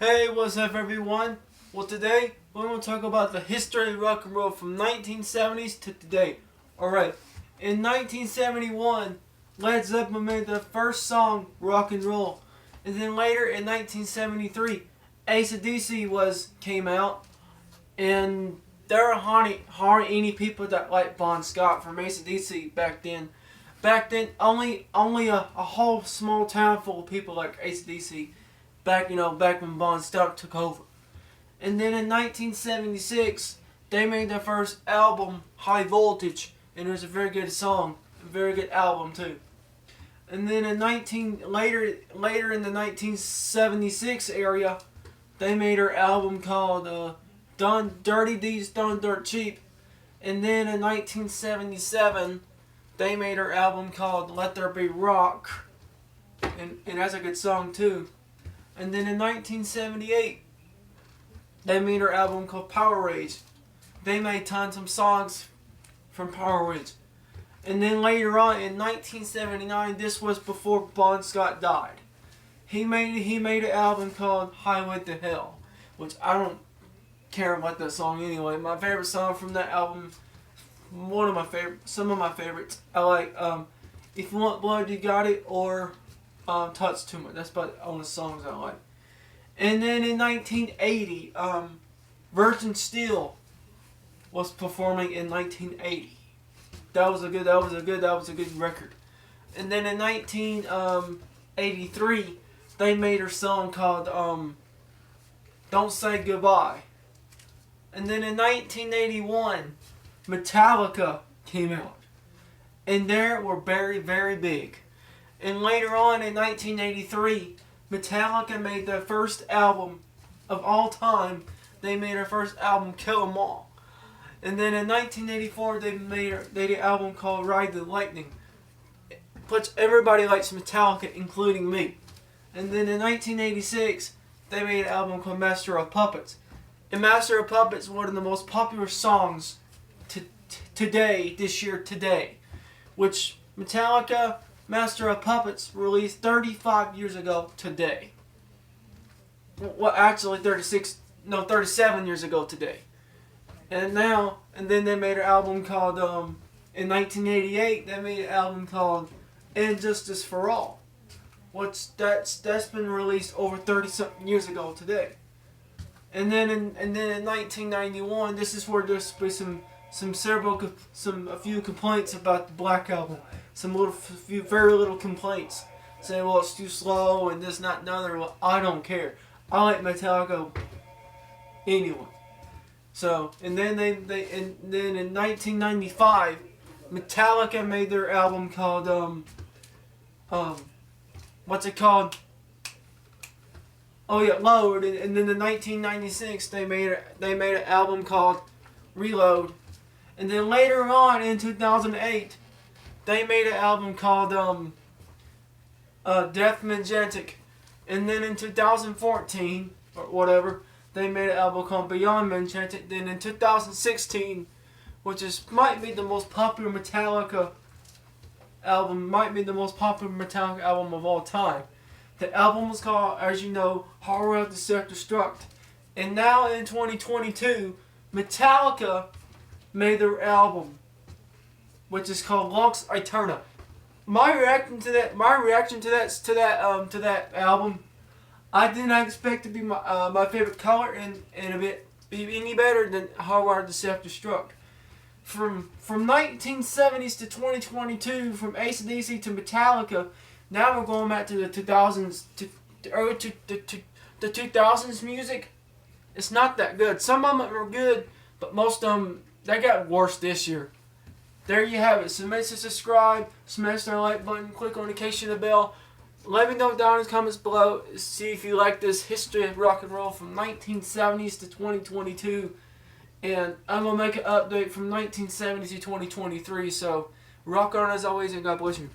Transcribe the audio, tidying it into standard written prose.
Hey, what's up everyone? Well, today we're going to talk about the history of rock and roll from 1970s to today. Alright, in 1971, Led Zeppelin made their first song, Rock and Roll. And then later in 1973, AC/DC came out. And there are hardly any people that like Bon Scott from AC/DC back then. Back then, only a whole small town full of people like AC/DC. Back when Bon Scott took over. And then in 1976, they made their first album, High Voltage, and it was a very good song, a very good album too. And then later in the 1976 area, they made their album called Done Dirty Deeds Done Dirt Cheap. And then in 1977, they made their album called Let There Be Rock, and that's a good song too. And then in 1978, they made their album called Power Rage. They made tons of songs from Power Rage. And then later on in 1979, this was before Bon Scott died. He made an album called Highway to Hell, which I don't care about that song anyway. My favorite song from that album, some of my favorites. I like If You Want Blood, You Got It, or Touch Too Much. That's about the only songs I like. And then in 1980, Virgin Steel was performing in 1980. That was a good record. And then in 1983, they made a song called Don't Say Goodbye. And then in 1981, Metallica came out, and they were very, very big. And later on in 1983, Metallica made their first album of all time. They made their first album, Kill 'Em All. And then in 1984, they made an album called Ride the Lightning, which everybody likes Metallica, including me. And then in 1986, they made an album called Master of Puppets. And Master of Puppets is one of the most popular songs this year, which Metallica, Master of Puppets, released 35 years ago today. Well, actually 37 years ago today. And then they made an album called, in 1988, they made an album called Injustice for All, which that's been released over 30-something years ago today. And then in 1991, this is where there's be a few complaints about the Black Album. Very little complaints, saying, well, it's too slow and this, not, another. Well, I don't care. I like Metallica anyway. So, and then in 1995, Metallica made their album called what's it called? Oh yeah, Load. And then in 1996, they made an album called Reload. And then later on in 2008, they made an album called Death Magentic. And then in 2014, or whatever, they made an album called Beyond Magentic. Then in 2016, which might be the most popular Metallica album of all time. The album was called, as you know, Horror of the Self-Destruct. And now in 2022, Metallica made their album, which is called Lux Eterna. My reaction to that album, I did not expect to be my favorite color and a bit be any better than Horror of the Self-Destruct. From 1970s to 2022, from AC/DC to Metallica. Now we're going back to the 2000s, to the 2000s music. It's not that good. Some of them are good, but most of them, they got worse this year. There you have it. So make sure to subscribe, smash that like button, click on the notification bell. Let me know down in the comments below. See if you like this history of rock and roll from 1970s to 2022. And I'm going to make an update from 1970s to 2023. So rock on as always, and God bless you.